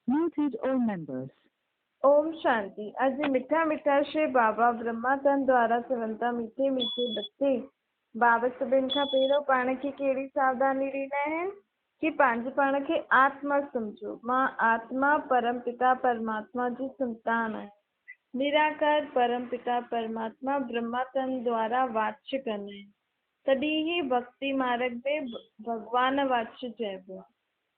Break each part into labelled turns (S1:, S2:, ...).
S1: Muted all members.
S2: Om Shanti. आज मीठा मीठा श्री बाबा ब्रह्मातन द्वारा चवंता मीठे मीठे बच्चे बाबा सभिनि खां पहिरियों पाण खे कहिड़ी सावधानी ॾींदा आहिनि कि पंहिंजे पाण खे आत्मा सम्झो। मां आत्मा परम पिता परमात्मा जी संतान आहियां। निराकार परम पिता परमात्मा ब्रह्मातन द्वारा वाच्य कंदा आहिनि, तॾहिं ही भक्ति मार्ग में भगवान वाच्य चइबो आहे।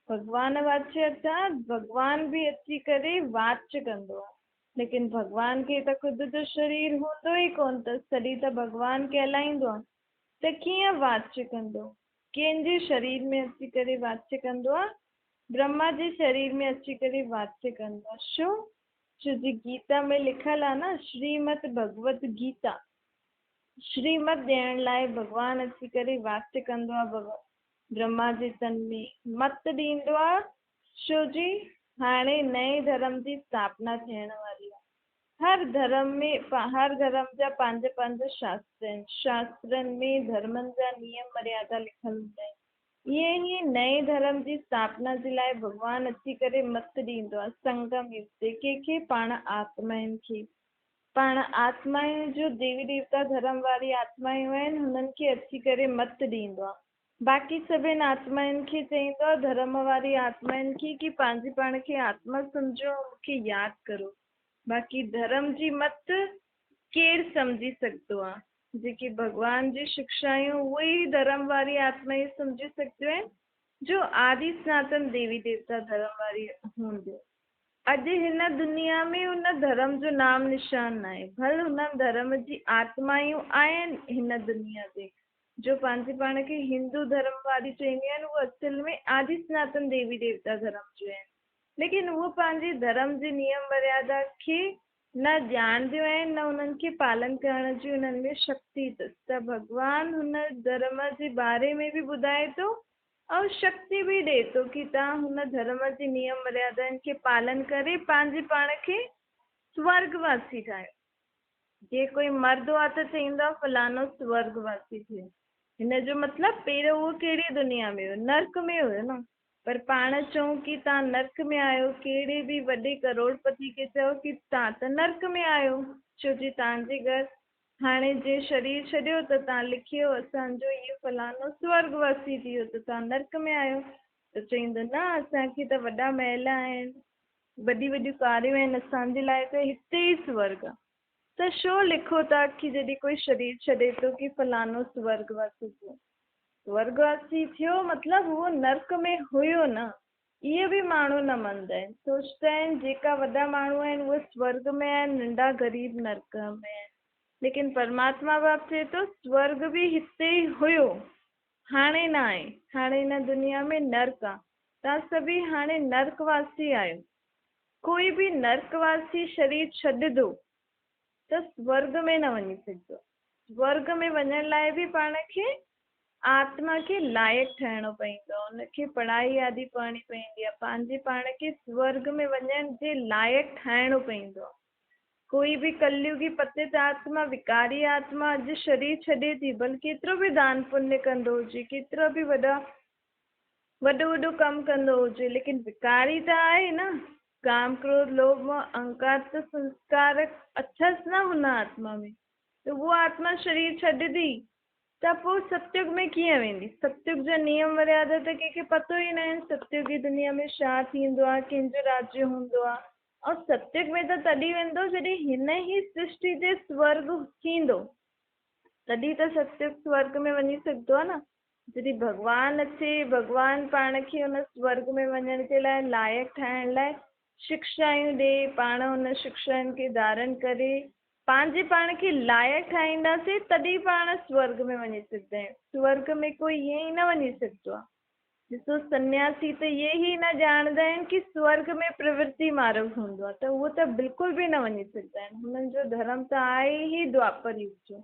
S2: भगवान वाच्य अर्थात भगवान भी अची करे वाच्य कंदो आहे, लेकिन भगवान खे त ख़ुदि जो शरीर हूंदो ई कोन अथसि, तॾहिं त भगवान कहलाईंदो आहे। त कीअं वाच्य कंदो? कंहिंजे शरीर में अची करे वाच्य कंदो आहे? ब्रह्मा जे शरीर में अची करे वाच्य कंदो आहे। छो जी गीता में लिखल आहे न, श्रीमद भगवत गीता। श्रीमद ॾियण लाइ भगवान अची करे वाच्य कंदो आहे ब्रह्मा जे तन में, मत ॾींदो आहे। छो जी हाणे नए धर्म जी स्थापना थियण वारी आहे। हर धर्म जा पंज शास्त्र आहिनि। शास्त्रनि में धर्मनि जा नियम मर्यादा लिखल हूंदा आहिनि। ईअं ई नए धर्म जी स्थापना जे लाइ भगवान अची करे मत ॾींदो आहे। संगम युग ते कंहिंखे? पाण आत्माउनि खे। पाण आत्माउनि जो देवी देवता धर्म वारी आत्माऊं आहिनि, हुननि खे अची करे मत ॾींदो आहे। बाक़ी सभिनि आत्माउनि खे चईंदो आहे, धर्म वारी आत्माउनि खे, कि पंहिंजे पाण खे आत्मा सम्झो, मूंखे यादि करो। बाक़ी धर्म जी मत केरु सम्झी सघंदो आहे? जेकी भगवान जी शिक्षायूं उहे ई धर्म वारी आत्माऊं सम्झी सघंदियूं आहिनि, जो आदि सनातन देवी देवता धर्म वारी हूंदियूं। अॼु हिन दुनिया में हुन धर्म जो नाम निशान न आहे। भले हुन धर्म जी आत्माऊं आहिनि हिन दुनिया ते, जो पंहिंजे पाण खे हिंदू धर्म वारी चवंदियूं आहिनि, उहे असल में आदि सनातन देवी देवता धर्म जो आहिनि। लेकिन उहे पंहिंजे धर्म जे नियम मर्यादा खे न ॼाणंदियूं आहिनि, न उन्हनि खे पालन करण जी उन्हनि में शक्ति अथसि। त भॻवानु हुन धर्म जे बारे में बि ॿुधाए थो ऐं शक्ति बि ॾिए थो कि तव्हां हुन धर्म जे नियम मर्यादनि खे पालन करे पंहिंजे पाण खे स्वर्गवासी ठाहियो। जे कोई मर्द आहे त चईंदो आहे फलानो स्वर्गवासी थियो। हिन जो मतिलबु पहिरियों उहो कहिड़ी दुनिया में हुयो? नर्क में हुयो न। पर पाण चऊं कि तव्हां नर्क में आहियो, कहिड़े बि वॾे करोड़पति खे चओ कि तव्हां त नर्क में आहियो, छो जी तव्हांजे घर हाणे जे शरीर छॾियो त तव्हां लिखियो असांजो इहो फलानो स्वर्गवासी थी वियो, त तव्हां नर्क में आहियो। त चईंदो न, असांखे त वॾा महल आहिनि, वॾियूं वॾियूं कारियूं आहिनि, असांजे लाइ त हिते ई स्वर्ग आहे। त छो लिखो था कि जॾहिं कोई शरीर छॾे थो कि फलानो स्वर्गवासी थियो? स्वर्गवासी थियो मतिलबु उहो नर्क में हुयो न। इहे बि माण्हू न मञंदा आहिनि, सोचंदा आहिनि जेका वॾा माण्हू आहिनि उहे स्वर्ग में आहिनि, नंढा ग़रीब नर्क में आहिनि। लेकिन परमात्मा बाप चए थो स्वर्ग बि हिते ई हुयो, हाणे न आहे। हाणे हिन दुनिया में नर्क आहे। तव्हां सभी हाणे नर्कवासी आहियो। कोई बि नर्कवासी शरीर छॾंदो त स्वर्ग में न वञी सघंदो। स्वर्ग में वञण लाइ बि पाण खे आत्मा खे लाइक़ु ठहिणो पवंदो, हुनखे पढ़ाई आदि पढ़णी पवंदी आहे, पंहिंजे पाण खे स्वर्ग में वञण जे लाइक़ु ठाहिणो पवंदो आहे। कोई बि कलयुगी पतित आत्मा, विकारी आत्मा अॼु शरीर छॾे थी, भले केतिरो बि दान पुण्य कंदो हुजे, केतिरो बि वॾो वॾो कमु कंदो हुजे, लेकिन विकारी त आहे न। काम क्रोध लोभ मोह अहंकार त संस्कार अथसि न हुन आत्मा में। त उहा आत्मा शरीर छॾंदी त पोइ सतयुग में कीअं वेंदी? सतयुग जा नियम मर्यादा त कंहिंखे पतो ई न आहिनि। सतयुग जी दुनिया में छा थींदो आहे, कंहिंजो राज्य हूंदो आहे। ऐं सतयुग में त तॾहिं वेंदो जॾहिं हिन ई सृष्टि ते स्वर्ग थींदो, तॾहिं त सतयुग स्वर्ग में वञी सघंदो आहे न। जॾहिं भॻवानु अचे, भॻवानु पाण खे हुन स्वर्ग में वञण जे लाइ लाइक़ु ठाहिण लाइ शिक्षायूं ॾे, पाण हुन शिक्षाउनि खे धारण करे पंहिंजे पाण खे लाइक़ु ठाहींदासीं, तॾहिं पाण स्वर्ग में वञी सघंदा आहियूं। स्वर्ग में कोई ईअं ई न वञी सघंदो आहे। ॾिसो सन्यासी त इहे ई न ॼाणंदा आहिनि कि स्वर्ग में प्रवृत्ति मार्ग हूंदो आहे, त उहो त बिल्कुलु बि न वञी सघंदा आहिनि। हुननि जो धर्म त आहे ई द्वापर युग जो।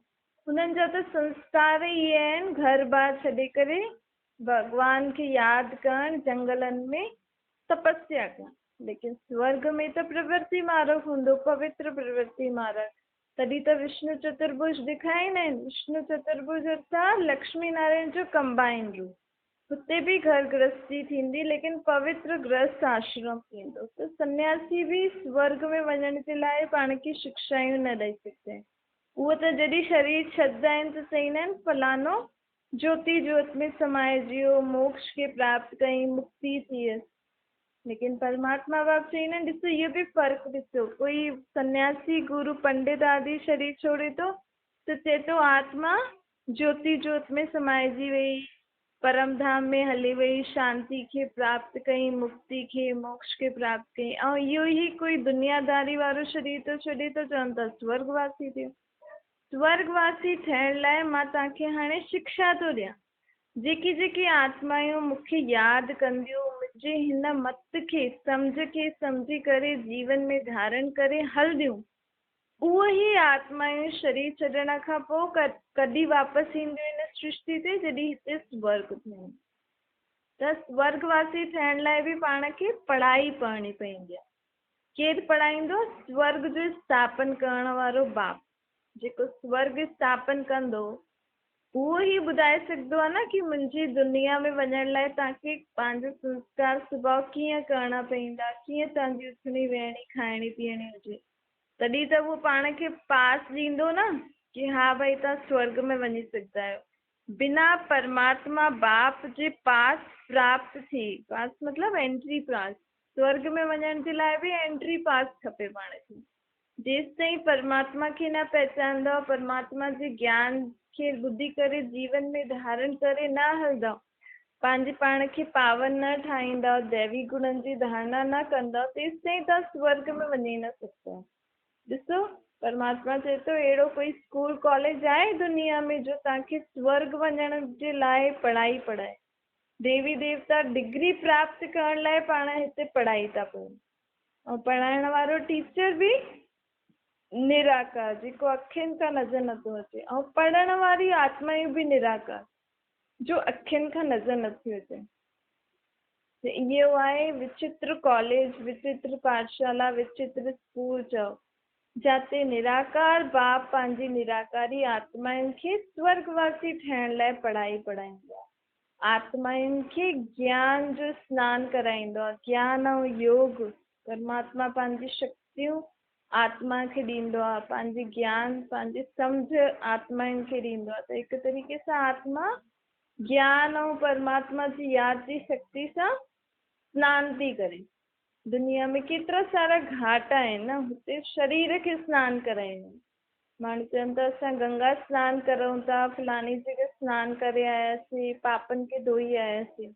S2: हुननि जा त संस्कार ई आहिनि, घर बार छॾे करे भॻवान खे यादि करणु, जंगलनि में तपस्या करणु। लेकिन स्वर्ग में त प्रवृत्ति मार्ग हूंदो, पवित्र प्रवृत्ति मार्ग। तॾहिं त विष्णु चतुर्भुज ॾेखारींदा आहिनि। विष्णु चतुर्भुज अर्थात लक्ष्मी नारायण जो कंबाइन रूप। हुते भी घर गृहस्थी थींदी, लेकिन पवित्र गृहस्थ आश्रम थींदो। त सन्यासी भी स्वर्ग में वञण जे लाइ पाण खे शिक्षायूं न ॾेई सघंदा आहिनि। उहो त जॾहिं शरीर छॾंदा आहिनि त चईंदा आहिनि फलानो ज्योति ज्योत में समाइजियो, मोक्ष खे प्राप्त कई, मुक्ति थी वियसि। लेकिन परमात्मा बाप चईंदा आहिनि ॾिसो इहो बि फ़र्क़ु ॾिसो, कोई सन्यासी गुरु पंडित आदि शरीर छोड़े थो त चए थो आत्मा ज्योति ज्योत में समाइजी वई, परम धाम में हली वई, शांति खे प्राप्त कई, मुक्ति खे मोक्ष खे प्राप्त कई। ऐं इहो ई कोई दुनियादारी वारो शरीर थो छॾे थो चवनि था स्वर्गवासी थियो। स्वर्गवासी थियण लाइ मां तव्हांखे हाणे शिक्षा थो ॾियां। जेकी जेकी आत्मायूं मूंखे यादि कंदियूं, मुंहिंजे हिन मत खे सम्झी करे जीवन में धारण करे हलंदियूं, उहे ई आत्मायूं शरीर छॾण खां पोइ कॾहिं वापसि ईंदियूं इन सृष्टि ते, जॾहिं हिते स्वर्ग थियनि। त स्वर्गवासी थियण लाइ बि पाण खे पढ़ाई पढ़णी पवंदी आहे। केरु पढ़ाईंदो? स्वर्ग जो स्थापन करण वारो बाप। जेको स्वर्ग स्थापन कंदो उहो ई ॿुधाए सघंदो आहे न कि मुंहिंजी दुनिया में वञण लाइ तव्हांखे पंहिंजो संस्कार सुभाउ कीअं करणा पवंदा, कीअं तव्हांजी उथणी वेहणी खाइणी पीअणी हुजे। तॾहिं त उहो पाण खे पास ॾींदो न कि हा भई तव्हां स्वर्ग में वञी सघंदा आहियो। बिना परमात्मा बाप जे पास प्राप्त थी, पास मतिलबु एंट्री पास, स्वर्ग में वञण जे लाइ बि एंट्री पास खपे पाण खे। जेसि ताईं परमात्मा खे न पहचानंदव, परमात्मा जे ज्ञान खे ॿुधी करे जीवन में धारण करे न हलंदव, पंहिंजे पाण खे पावन न ठाहींदव, दैवी गुणनि जी धारणा न कंदव, तेसि ताईं तव्हां स्वर्ग में वञी न सघंदव। ॾिसो परमात्मा चए थो अहिड़ो कोई स्कूल कॉलेज आहे दुनिया में जो तव्हांखे स्वर्ग वञण जे लाइ पढ़ाई पढ़ाए। देवी देवता डिग्री प्राप्त करण लाइ पाण हिते पढ़ाई था कनि, ऐं पढ़ाइण वारो टीचर बि निराकार, जेको अखियुनि खां नज़र नथो अचे, ऐं पढ़ण वारी आत्मायूं बि निराकार, जो अखियुनि खां नज़र नथियूं अचनि। त इहो आहे विचित्र कॉलेज, विचित्र पाठशाला, विचित्र स्कूल चओ, जाते निराकार बाप पंहिंजी निराकारी आत्माउनि खे स्वर्गवासी थियण लाइ पढ़ाई पढ़ाईंदो आहे। आत्माउनि खे ज्ञान जो सनानु कराईंदो आहे। ज्ञान ऐं योग परमात्मा पंहिंजी शक्तियूं आत्मा खे ॾींदो आहे, पंहिंजी ज्ञान पंहिंजी सम्झ आत्माउनि खे ॾींदो आहे। त हिकु तरीक़े सां आत्मा ज्ञान ऐं परमात्मा जी यादि जी शक्ति सां सनानु थी करे। दुनिया में केतिरा सारा घाट आहिनि न, हुते शरीर खे सनानु कराईंदा आहिनि। माण्हू चवनि था असां गंगा सनानु करूं था, फलानी जॻह सनानु करे आयासीं, पापनि खे धोई आयासीं,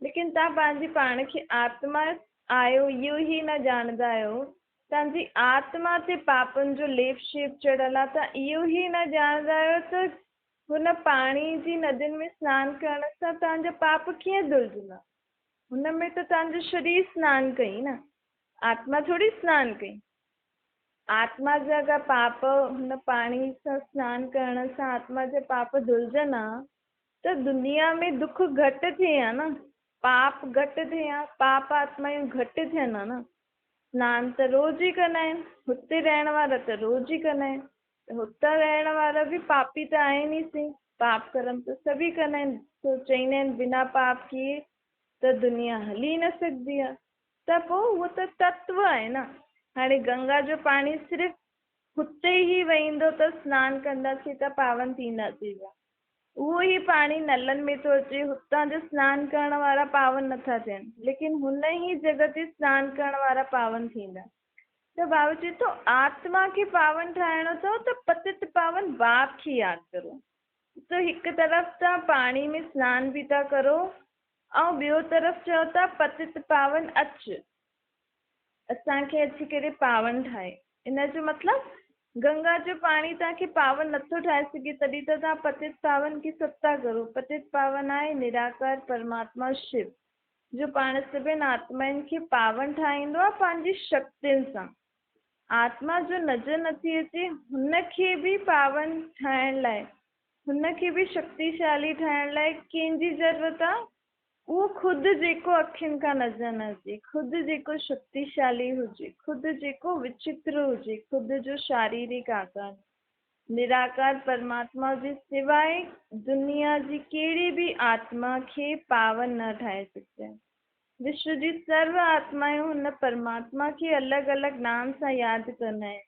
S2: लेकिन तव्हां पंहिंजी पाण खे आत्मा आहियो इहो ई न ॼाणंदा आहियो। तव्हांजी आत्मा ते पापनि जो लेप शेप चढ़ियल आहे, तव्हां इहो ई न ॼाणंदा आहियो त हुन पाणी जी नदियुनि में सनानु करण सां तव्हांजा पाप कीअं धुलजंदा। हुन में त तव्हांजो शरीर सनानु कई न, आत्मा थोरी सनानु कई। आत्मा जा अगरि पाप हुन पाणी सां सनानु करण सां आत्मा जा पाप धुलजनि हा त दुनिया में दुख घटि थिए हा न, पाप घटि थिए हा, पाप आत्मायूं घटि थियनि हा न। सनानु त रोज़ ई कंदा आहिनि, हुते रहण वारा त रोज़ ई कंदा आहिनि, त हुतां रहण वारा बि पापी त आहिनि ई सही, पाप कर्म त सभी कंदा आहिनि। तो चईंदा आहिनि बिना पाप किए त दुनिया हली न सघंदी आहे। त पोइ उहो त तत्व आहे न। हाणे गंगा जो पाणी सिर्फ़ु हुते ई वहींदो त सनानु कंदासीं त पावन थींदासीं। उहो ई पाणी नलनि में थो अचे, हुतां जो सनानु करण वारा पावन नथा थियनि, लेकिन हुन ई जॻह ते सनानु करण वारा पावन थींदा। त बाबा चए थो आत्मा खे पावन ठाहिणो अथव त पतित पावन बाप खे यादि करो। त हिकु तरफ़ तव्हां पाणी में सनानु बि था करो ऐं ॿियो तरफ़ चओ था पतित पावन अच, असांखे अची करे पावन ठाहे। इन जो मतिलबु गंगा जो पाणी तव्हांखे पावन नथो ठाहे सघे, तॾहिं त तव्हां पतित पावन की सत्ता करो। पतित पावन आहे निराकार परमात्मा शिव, जो पाण सभिनि आत्माउनि खे पावन ठाहींदो आहे पंहिंजी शक्तियुनि सां। आत्मा जो नज़र नथी अचे हुनखे बि पावन ठाहिण लाइ, हुनखे बि शक्तिशाली ठाहिण लाइ कंहिंजी ज़रूरत आहे? उहो ख़ुदि जेको अखियुनि खां नज़र न अचे, ख़ुदि जेको शक्तिशाली हुजे, ख़ुदि जेको विचित्र हुजे, ख़ुदि जो शारीरिक आकार, निराकार परमात्मा जे सिवाय दुनिया जी कहिड़ी बि आत्मा खे पावन न ठाहे सघंदा आहिनि। विश्व जी सर्व आत्मायूं हुन परमात्मा खे अलॻि अलॻि नाम सां यादि कंदा आहिनि।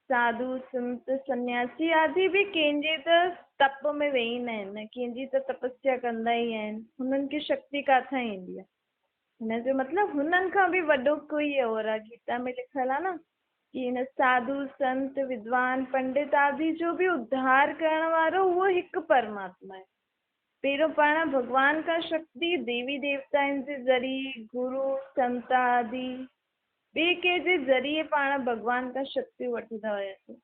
S2: साधु संत सन्यासी आदि बि कंहिंजे त तप में वेहींदा आहिनि, कंहिंजी त तपस्या कंदा ई आहिनि। हुननि खे शक्ति किथां ईंदी आहे? हिन जो मतिलबु हुननि खां बि वॾो कोई और आहे। गीता में लिखियलु आहे न कि हिन साधु संत विद्वान पंडित आदि जो बि उद्धार करण वारो उहो हिकु परमात्मा आहे। पहिरियों पाण भॻवान खां शक्ति देवी देवताउनि जे ज़रिए गुरु संत आदि ॿिए कंहिंजे ज़रिए पाण भॻवान खां शक्ति वठंदा हुआसीं।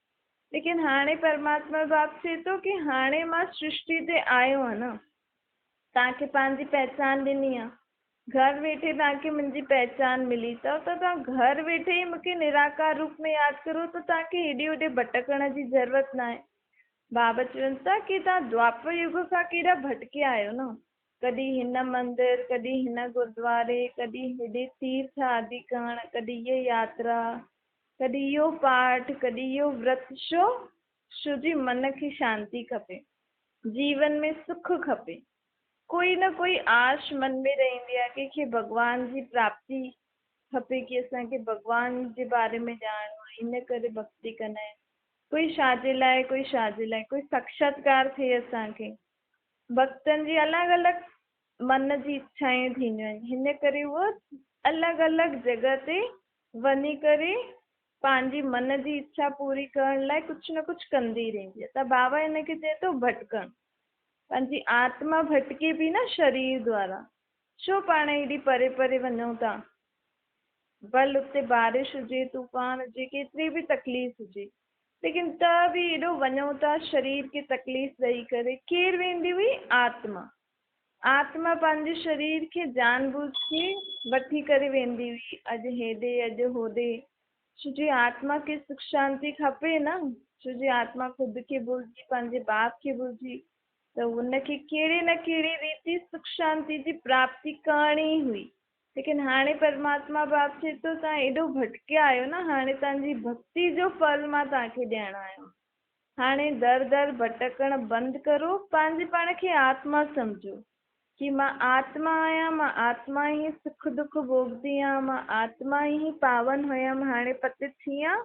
S2: लेकिन हाणे परमात्मा बाप चए थो कि हाणे मां सृष्टि ते आयो आहियां न, तव्हांखे पंहिंजी पहचान ॾिनी आहे। घर वेठे तव्हांखे मुंहिंजी पहचान मिली अथव त तव्हां घर वेठे ई मूंखे निराकार रूप में यादि करो त तव्हांखे हेॾे होॾे भटकण जी ज़रूरत न आहे। बाबा चवनि था कि तव्हां द्वापर युग खां केॾा भटके आहियो न, कॾहिं हिन मंदरु, कॾहिं हिन गुरुद्वारे, कॾहिं हेॾे तीर्थ आदि करण, कॾहिं इहा यात्रा, कॾहिं इहो पाठ, कॾहिं इहो व्रत। छो जी मन खे शांती खपे, जीवन में सुख खपे, कोई न कोई आश मन में रहंदी आहे, कंहिंखे भॻवान जी प्राप्ति खपे कि असांखे भॻवान जे बारे में ॼाणो आहे, इन करे भक्ति कंदा आहिनि। कोई छाजे लाइ, कोई छाजे लाइ, कोई साक्षात्कार थिए असांखे। भक्तनि जी अलॻि अलॻि मन जी इच्छाएं थींदियूं आहिनि, हिन करे उहो अलॻि अलॻि जॻह ते वञी करे पंहिंजी मन जी इच्छा पूरी करण लाइ कुझु न कुझु कंदी रहंदी आहे। त बाबा हिनखे चए थो भटकण। पंहिंजी आत्मा भटके बि न शरीर द्वारा। छो पाण हेॾी परे परे वञूं था? भल उते बारिश हुजे, तूफ़ान हुजे, केतिरी बि तकलीफ़ हुजे, लेकिन त बि एॾो वञूं था शरीर खे तकलीफ़ ॾेई करे। केरु वेंदी हुई? आत्मा। आत्मा पंहिंजे शरीर खे जानबूझ के वठी करे वेंदी हुई, अॼु हेॾे अॼु होॾे। छो जी आत्मा खे सुख शांति खपे न। छो जी आत्मा ख़ुदि खे भुलिजी पंहिंजे बाप खे भुलिजी, त हुनखे कहिड़े न कहिड़ी रीति सुख शांति जी प्राप्ति करणी हुई। लेकिन हाणे परमात्मा बाप चए थो तव्हां एॾो भटके आहियो न, हाणे तव्हांजी भक्ति जो फल मां तव्हांखे ॾियणु आहियो। हाणे दर दर भटकण बंदि करो, पंहिंजे पाण खे आत्मा सम्झो कि मां आत्मा आहियां, मां आत्मा ई सुख दुख भोगदी आहियां, मां आत्मा ई पावन हुयमि, हाणे पतित थी आहियां।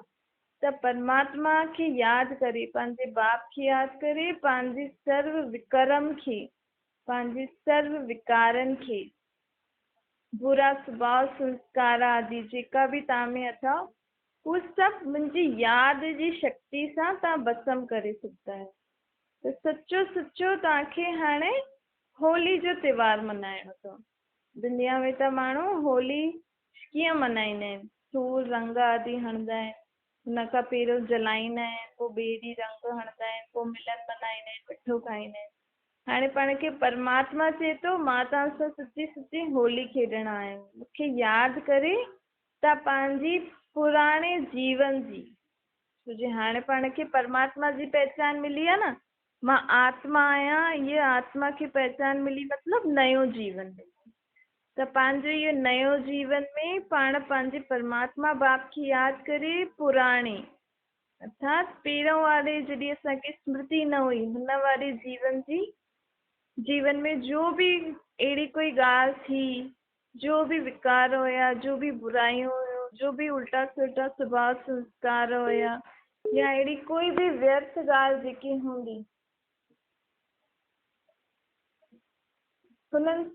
S2: त परमात्मा खे यादि करे, पंहिंजे बाप खे यादि करे, पंहिंजे सर्व विकर्म खे, पंहिंजे सर्व विकारनि खे, बुरा स्वभाव संस्कार आदि जेका बि तव्हां में अथव, उहो सभु मुंहिंजी यादि जी शक्ति सां तव्हां भस्म करे सघंदा आहियो। त सचो सचो तव्हांखे हाणे होली जो त्योहार मल्हाइणो अथव। दुनिया में त माण्हू होली कीअं मल्हाईंदा आहिनि? धूल रंग आदि हणंदा आहिनि, हुन खां पहिरियों जलाईंदा आहिनि, पोइ ॿिए ॾींहुं रंग हणंदा आहिनि, पोइ मिलन मल्हाईंदा आहिनि, मिठो खाईंदा आहिनि। हाणे पाण खे परमात्मा चए थो मां तव्हां सां सची सची होली खेॾणु आहियां। मूंखे यादि करे तव्हां पंहिंजी पुराणे जीवन जी, छो जी हाणे पाण खे परमात्मा जी पहचान मिली आहे न, मां आत्मा आहियां, इहा आत्मा खे पहचान मिली मतिलबु नयो जीवन मिली। त पंहिंजो इहो नयो जीवन में पाण पंहिंजे परमात्मा बाप खे यादि करे पुराणे अर्थात पहिरों वारे जॾहिं असांखे स्मृति न हुई, हुन वारे जीवन में जो बि अहिड़ी कोई ॻाल्हि थी, जो बि विकार हुया, जो बि बुराइयूं हुयूं, जो बि उल्टा सुल्टा स्वभाव संस्कार हुया, या अहिड़ी कोई बि व्यर्थ ॻाल्हि जेकी हूंदी, हुननि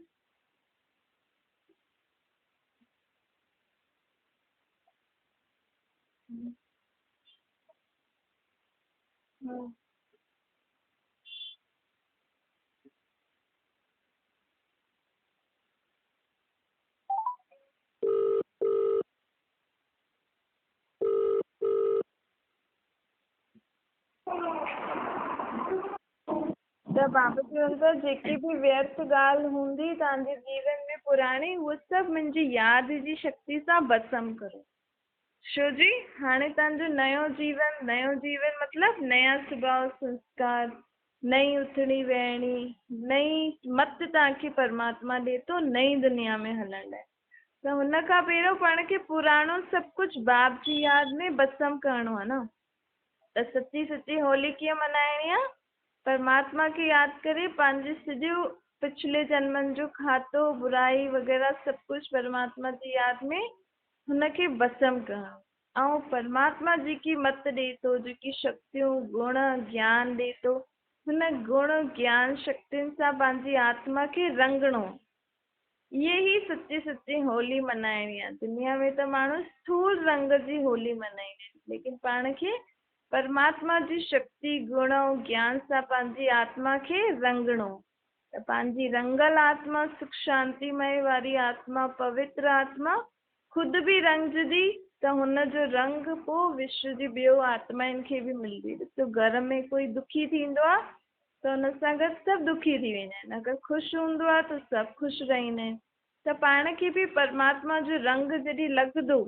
S2: त बाबा चवनि था जेकी बि व्यर्थ ॻाल्हि हूंदी तव्हांजे जीवन में पुराणी, उहो सभु मुंहिंजी यादि जी शक्ति सां भस्म करो। छो जी हाणे तव्हांजो नयो जीवन मतिलबु नया स्वभाव संस्कार, नई उथणी वेहणी, नई मत तव्हांखे परमात्मा ॾिए थो नई दुनिया में हलण लाइ। त हुन खां पहिरियों पाण खे पुराणो सभु कुझु बाप जी यादि में भस्म करिणो आहे न। त सच्ची सच्ची होली कीअं मल्हाइणी आहे? परमात्मा खे यादि करे पंहिंजे सॼो पिछले जन्मनि जो खातो बुराई वग़ैरह सभु कुझु परमात्मा जी यादि में हुनखे भस्म करणु। ऐं परमात्मा जेकी मत ॾिए थो, जेकी शक्तियूं गुण ज्ञान ॾिए थो, हुन गुण ज्ञान शक्तियुनि सां पंहिंजी आत्मा खे रंगणो। ये ही सच्ची सच्ची होली मल्हाइणी आहे। दुनिया में त माण्हू स्थूल रंग जी होली मल्हाईंदा आहिनि, लेकिन पाण खे परमात्मा जी शक्ति गुण ऐं ज्ञान सां पंहिंजी आत्मा खे रंगणो। त पंहिंजी रंगल आत्मा, सुख शांतिमय वारी आत्मा, पवित्र आत्मा खुद बि रंगजंदी त हुनजो रंग पोइ विश्व जी ॿियो आत्माउनि खे बि मिलंदी। ॾिसो, घर में कोई दुखी थींदो आहे त हुन सां गॾु सभु दुखी थी वेंदा आहिनि। अगरि ख़ुशि हूंदो आहे त सभु ख़ुशि रहंदा आहिनि। त पाण खे बि परमात्मा जो रंग जॾहिं लॻंदो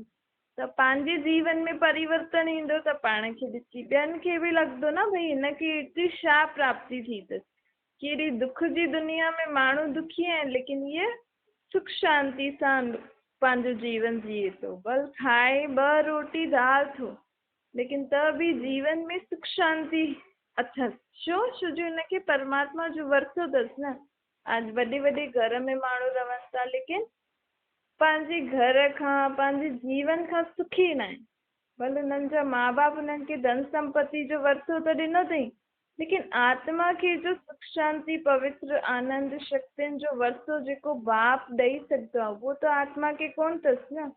S2: त पंहिंजे जीवन में परिवर्तन ईंदो, त पाण खे ॾिसी ॿियनि खे बि लॻंदो न, भई हिनखे एतिरी छा प्राप्ति थी अथसि। कहिड़ी दुख जी दुनिया में माण्हू दुखी आहिनि, लेकिन इहे सुख शांति सां पंहिंजो जीवन जिए थो। बल खाए 2 रोटी दाल थो, लेकिन त बि जीवन में सुख शांति अथसि। छो? छो जो हुनखे परमात्मा जो वरितो अथसि न। आज वॾे वॾे घर में माण्हू रहनि था, लेकिन पंहिंजे घर खां पंहिंजे जीवन खां सुखी न आहिनि। भले हुननि जा माउ बाप हुननि खे धन संपत्ति जो वरितो त ॾिनो अथई, लेकिन आत्मा खे जो सुख शांति पवित्र आनंद शक्तियुनि जो वरितो जेको बाप ॾेई सघंदो आहे, उहो त आत्मा खे कोन अथसि न।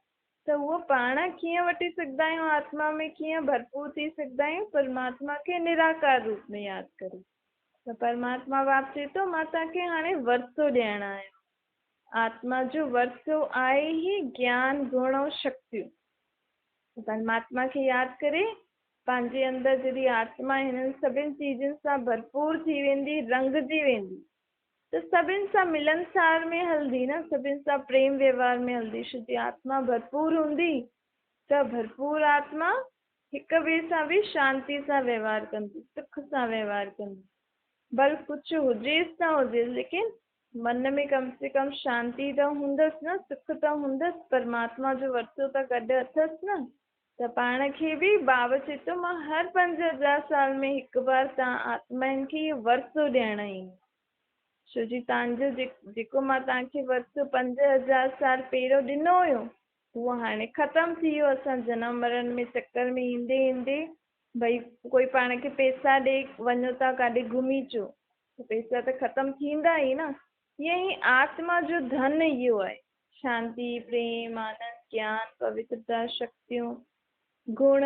S2: त उहो पाण कीअं वठी सघंदा आहियूं? आत्मा में कीअं भरपूर थी सघंदा आहियूं? परमात्मा खे निराकार रूप में यादि करे। त परमात्मा बाप चए थो, मां तव्हांखे हाणे वरितो ॾियण आहियां। आत्मा जो वरितो आहे ई ज्ञान गुण ऐं शक्तियूं। परमात्मा खे यादि करे पंहिंजे अंदरि जॾहिं आत्मा हिननि सभिनि चीजनि सां भरपूर थी वेंदी, रंगजी वेंदी, त सभिनि सां मिलनसार में हलंदी न, सभिनि सां प्रेम व्यवहार में हलंदी। शुद्ध आत्मा भरपूर हूंदी त भरपूर आत्मा हिक ॿिए सां बि शांति सां व्यवहार कंदी, सुख सां व्यवहार कंदी। भल कुझु हुजेसि न हुजेसि, लेकिन मन में कम से कम शांति त हूंदसि न, सुख त हूंदसि, परमात्मा जो वरितो त गॾु अथसि न। त पाण खे बि बाबा चए थो, मां हर 5000 साल में हिकु बार तव्हां आत्माउनि खे इहो वरितो ॾियण ईंदी। छो जी तव्हांजो जेको मां तव्हांखे वरितो 5000 साल पहिरियों ॾिनो हुयो, उहो हाणे ख़तमु थी वियो। असां जनम मरण में चक्कर में ईंदे ईंदे, भई कोई पाण खे पैसा ॾे वञो था काॾे घुमी अचो, त पैसा त ख़तमु थींदा ई न। ईअं ई आत्मा जो धन इहो आहे, शांति प्रेम आनंद ज्ञान पवित्रता शक्तियूं गुण,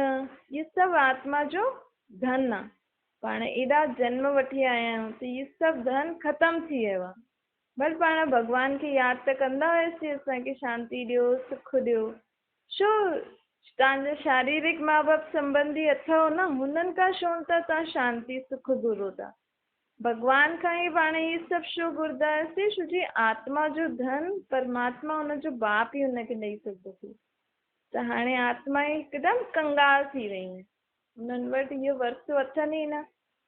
S2: ये सभु आत्मा जो धन आहे। पाण एॾा जन्म वठी आया आहियूं त इहे सभु धन ख़तमु थी वियो आहे। भले पाण भॻवान खे यादि त कंदा हुआसीं, असांखे शांति ॾियो सुख ॾियो। छो? तव्हांजा शारीरिक माउ बाप संबंधी अथव न, हुननि खां छो था तव्हां शांति सुख घुरो था? भॻवान खां ई पाण इहे सभु छो घुरंदा हुआसीं? छो जी आत्मा जो धन परमात्मा हुनजो बाप ई हुनखे ॾेई सघंदो हुओ। त हाणे आत्मा हिकदमि कंगाल थी वई आहे, हुननि वटि इहो वरितो अथनि ई न।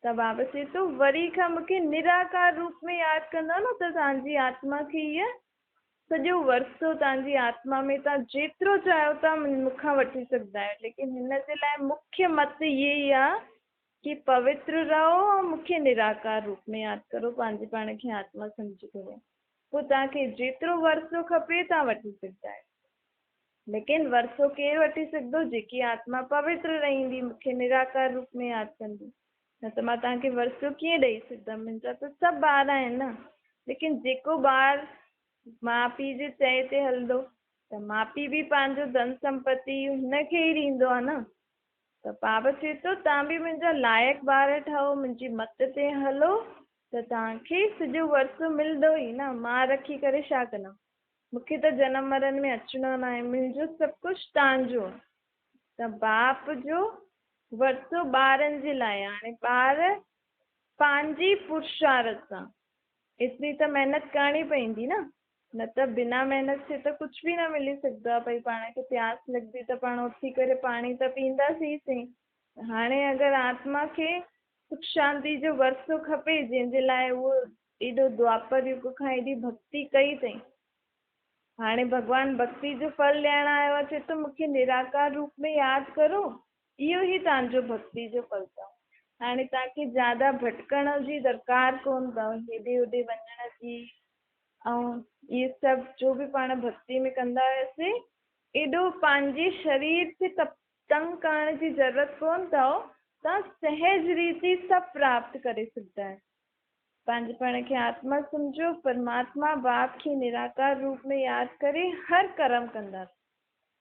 S2: त बाबा चए थो, वरी खां मूंखे निराकार रूप में यादि कंदा न, त तव्हांजी आत्मा खे इहा सॼो वरितो तव्हांजी आत्मा में तव्हां जेतिरो चाहियो था मूंखां वठी सघंदा आहियो। लेकिन हिन जे लाइ मुख्य मत इहे ई आहे कि पवित्र रहो ऐं मूंखे निराकार रूप में यादि करो, पंहिंजे पाण खे आत्मा सम्झी करे। पोइ तव्हांखे जेतिरो वरितो खपे तव्हां वठी सघंदा आहियो। लेकिन वरितो केरु वठी सघंदो? जेकी आत्मा पवित्र रहंदी, मूंखे निराकार रूप में यादि कंदी। न त मां तव्हांखे वरितो कीअं ॾेई सघंदमि? मुंहिंजा त सभु ॿार आहिनि न। लेकिन जेको ॿार माउ पीउ जे चए ते हलंदो, त माउ पीउ बि पंहिंजो धन संपत्ति हुनखे ई ॾींदो आहे न। त बाबा चए थो, तव्हां बि मुंहिंजा लाइक़ु ॿार ठहो, मुंहिंजी मत ते हलो, त तव्हांखे सॼो वरितो मिलंदो ई न। मां रखी करे छा कंदमि? मूंखे त जनम मरण में अचिणो न आहे, मुंहिंजो सभु कुझु तव्हांजो आहे। त बाप जो वरितो ॿारनि जे लाइ आहे। हाणे ॿार पंहिंजी पुरुषार्थ सां एतिरी त महिनत करणी पवंदी न, न त बिना महिनत जे त कुझु बि न मिली सघंदो आहे। भई पाण खे प्यास लॻंदी त पाण उथी करे पाणी त पीअंदासीं सही। हाणे अगरि आत्मा खे सुख शांति जो वरितो खपे, जंहिंजे लाइ उहो एॾो द्वापर युग खां एॾी भक्ति कई अथई, हाणे भॻवानु भक्ति जो फल ॾियण आयो आहे। चए थो, मूंखे निराकार रूप में यादि करो, इहो ई तव्हांजो भक्ति जो फल अथव। हाणे तव्हांखे ज्यादा भटकण जी दरकार कोन अथव, हेॾे होॾे वञण जी। ऐं इहे सभु जो बि पाण भक्ति में कंदा हुआसीं, एॾो पंहिंजे शरीर खे तंग करण जी ज़रूरत कोन अथव। तव्हां सहज रीति सभु प्राप्त करे सघंदा आहियो। पंहिंजे पाण खे आत्मा सम्झो, परमात्मा बाप खे निराकार रूप में यादि करे हर कर्म कंदा।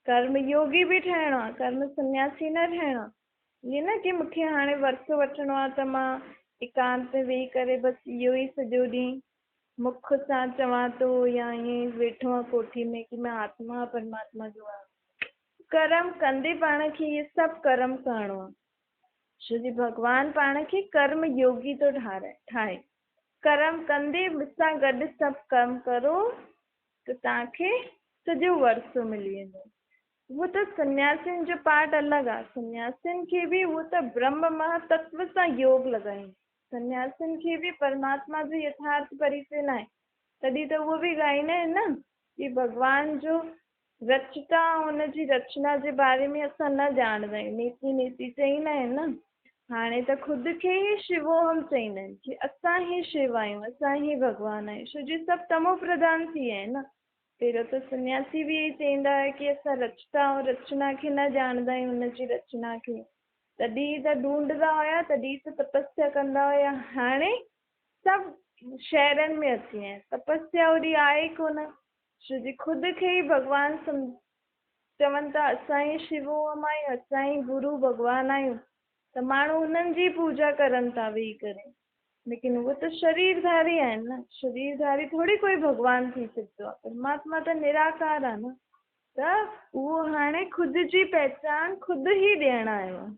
S2: कर्म योगी बि ठहिणो आहे, कर्म सन्यासी न ठहिणो आहे। ईअं न की मूंखे हाणे वर्त वठिणो आहे त मां एकांत में वेही करे बसि इहो ई सॼो ॾींहुं मुख सां चवां थो या ईअं वेठो आहे कोठी में कि मैं आत्मा परमात्मा जो आहियां। कर्म कंदे पाण खे इहे सभु कर्म करिणो आहे, छो जी भॻवानु पाण खे कर्म योगी थो ठाहे। कर्म कंदे मूंसां गॾु सभु कमु करो त तव्हांखे सॼो वरसो मिली वेंदो। वो त सन्यासियुनि जो पार्ट अलॻि आहे। सन्यासियुनि खे बि उहो त ब्रह्म महातत्व सां योग लॻाइनि। सन्यासियुनि खे बि परमात्मा जो यथार्थ परिचय न आहे, तॾहिं त उहो बि ॻाईंदा आहिनि न कि भॻवान जो रचता हुनजी रचना जे बारे में असां न ॼाणंदा आहियूं। नेति नेति चईंदा आहिनि न। हाणे त ख़ुदि खे ई शिवोहम चईंदा आहिनि कि असां ई शिव आहियूं, असां ई भॻवानु आहियूं, छो जो सभु तमो प्रधान थी विया आहिनि न। पहिरियों त सन्यासी बि इहे चईंदा हुआ कि असां रचता ऐं रचना खे न ॼाणंदा आहियूं, हुनजी रचना खे। तॾहिं त ढूंढंदा हुया, तॾहिं त तपस्या कंदा हुया। हाणे सभु शहरनि में अची विया आहिनि, तपस्या ओॾी आहे ई कोन, छो जी ख़ुदि खे ई भॻवानु चवनि था असां ई शिवोहम आहियूं, असां ई गुरु भॻवानु आहियूं। त माण्हू हुननि जी पूजा करनि था वेही करे, लेकिन उहे त शरीरधारी आहिनि न। शरीरधारी थोरी कोई भॻवानु थी सघंदो आहे। परमात्मा त निराकार आहे न। त उहो हाणे ख़ुदि जी पहचान ख़ुदि ई ॾियणु आयो आहे,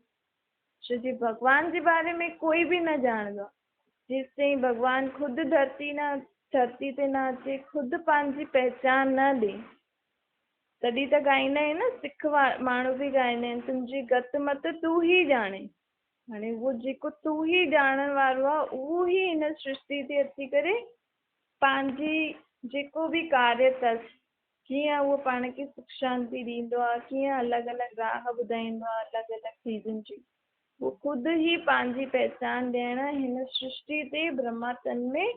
S2: छो जी भॻवान जे बारे में कोई बि न ॼाणंदो आहे जेसि ताईं भॻवानु ख़ुदि धरती ते न अचे, ख़ुदि पंहिंजी पहचान न ॾे। तॾहिं त ॻाईंदा आहिनि न, सिख माण्हू बि ॻाईंदा आहिनि, तुंहिंजी गत मत तूं ई ॼाणे। हाणे उहो जेको तूं ई ॼाणण वारो आहे, उहो ई हिन सृष्टि ते अची करे पंहिंजी जेको बि कार्य अथसि, कीअं उहो पाण खे सुख शांति ॾींदो आहे, कीअं अलॻि अलॻि राह ॿुधाईंदो आहे अलॻि अलॻि चीज़ुनि जी, उहो ख़ुदि ई पंहिंजी पहचान ॾियण हिन सृष्टि ते ब्रह्मा तन में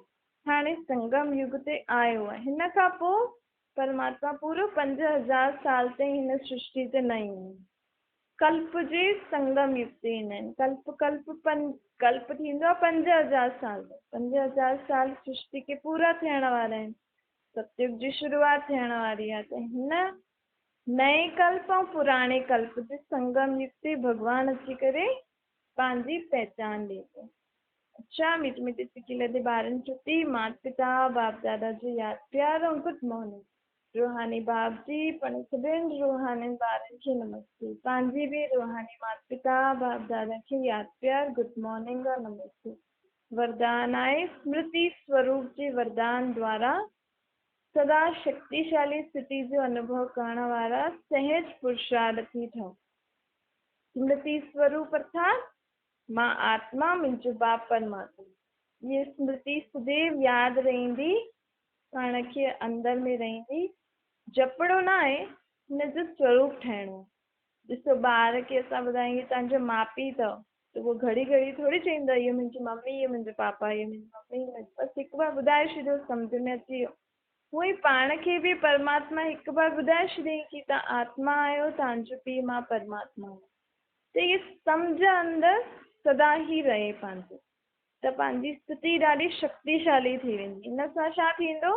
S2: हाणे संगम युग ते आयो आहे। हिन खां पोइ परमात्मा पूरो 5000 साल ताईं हिन सृष्टि ते न ईंदा आहिनि। कल्प जे संगम युग ते ईंदा आहिनि। कल्प थींदो आहे 5000 साल। 5000 साल सृष्टि खे पूरा थियण वारा आहिनि। सतयुग जी शुरूआत थियण वारी आहे। त हिन नए कल्प ऐं पुराणे कल्प जे संगम युग ते भॻवानु अची करे पंहिंजी पहचान ॾिए थो। अच्छा, मीठे मीठे सिकीले जे ॿारनि छुटी माता पिता बाप दादा जो यादि प्यार ऐं गुड मॉर्निंग। रूहानी बाप जी पण सभिनि रूहानी ॿारनि खे नमस्ते। पंहिंजी बि रूहानी माता पिता बाप दादा खे यादि प्यार गुड मॉर्निंग और नमस्ते। वरदान आहे स्मृति स्वरूप जे वरदान द्वारा सदा शक्तिशाली स्थिति जो अनुभव करण वारा सहज पुरुषार्थी ठहो। स्मृति स्वरूप अर्थात मां आत्मा, मुंहिंजो बाप परमात्मा। ये स्मृति सदैव यादि रहंदी, पाण खे अंदरि में रहंदी। जपड़ो न आहे, हिनजो स्वरूप ठहिणो। ॾिसो ॿार खे असां ॿुधायूं तव्हांजो माउ पीउ अथव, त उहो घड़ी घड़ी थोरी चईंदो इहो मुंहिंजी मम्मी, इहो मुंहिंजो पापा, इहो मुंहिंजी मम्मी। बसि हिकु बार ॿुधाए छॾियो, सम्झ में अची वियो। उहो ई पाण खे बि परमात्मा हिकु बार ॿुधाए छॾियईं कि तव्हां आत्मा आहियो, तव्हांजो पीउ मां परमात्मा आहियां। त इहे सम्झ अंदरि सदा ई रहे पंहिंजो, त पंहिंजी स्थिति ॾाढी शक्तिशाली थी वेंदी। हिन सां छा थींदो,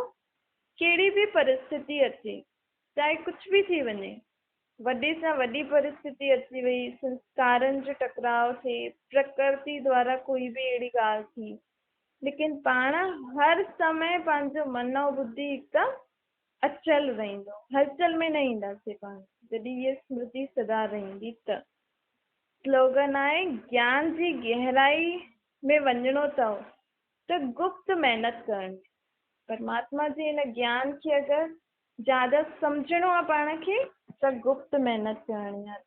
S2: कहिड़ी बि परिस्थिति अचे, चाहे कुझु बि थी वञे, वॾे सां वॾी परिस्थिति अची वई, संस्कारनि जो टकराव थिए, प्रकृति द्वारा कोई बि अहिड़ी ॻाल्हि थी, लेकिन पाण हर समय पंहिंजो मन ऐं बुद्धि हिकदमि अचल रहंदो, हलचल में न ईंदासीं पाण, जॾहिं इहा स्मृति सदा रहंदी। त स्लोगन आहे ज्ञान जी गहराई में वञिणो अथव त गुप्त महिनत करणी। परमात्मा जे हिन ज्ञान खे अगरि ज़्यादा सम्झणो आहे पाण खे, त गुप्त महिनत करणी आहे।